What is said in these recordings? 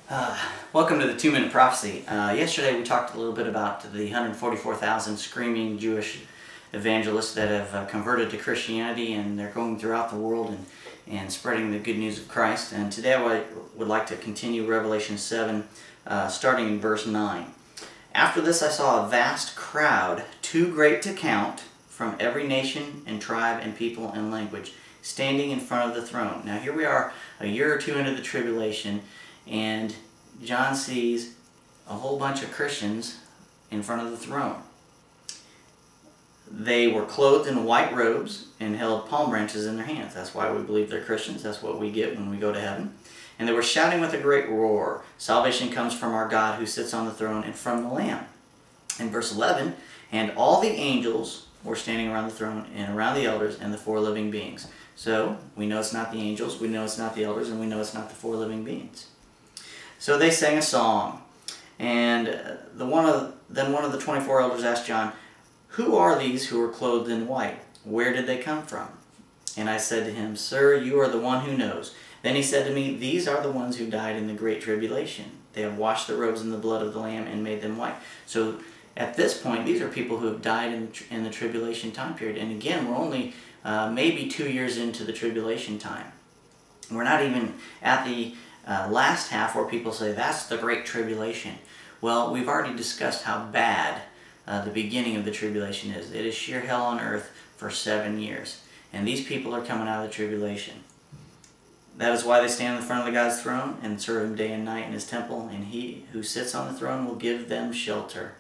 Uh, Welcome to the 2-Minute Prophecy. Yesterday we talked a little bit about the 144,000 screaming Jewish evangelists that have converted to Christianity, and they're going throughout the world and spreading the good news of Christ. And today I would like to continue Revelation 7, starting in verse 9. After this I saw a vast crowd, too great to count, from every nation and tribe and people and language, standing in front of the throne. Now here we are a year or two into the tribulation, and John sees a whole bunch of Christians in front of the throne. They were clothed in white robes and held palm branches in their hands. That's why we believe they're Christians. That's what we get when we go to heaven. And they were shouting with a great roar, "Salvation comes from our God who sits on the throne and from the Lamb." In verse 11, and all the angels were standing around the throne and around the elders and the four living beings. So we know it's not the angels, we know it's not the elders, and we know it's not the four living beings. So they sang a song, and then one of the 24 elders asked John, "Who are these who are clothed in white? Where did they come from?" And I said to him, "Sir, you are the one who knows." Then he said to me, "These are the ones who died in the great tribulation. They have washed their robes in the blood of the Lamb and made them white." So at this point, these are people who have died in the tribulation time period. And again, we're only maybe 2 years into the tribulation time. We're not even at the last half where people say that's the great tribulation. Well, we've already discussed how bad the beginning of the tribulation is. It is sheer hell on earth for 7 years. And these people are coming out of the tribulation. That is why they stand in front of the God's throne and serve Him day and night in His temple, and He who sits on the throne will give them shelter.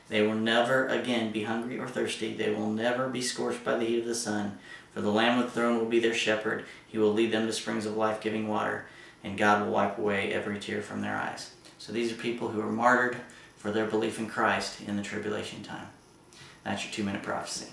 They will never again be hungry or thirsty. They will never be scorched by the heat of the sun. For the Lamb of the throne will be their shepherd. He will lead them to springs of life-giving water, and God will wipe away every tear from their eyes. So these are people who are martyred for their belief in Christ in the tribulation time. That's your 2-Minute Prophecy.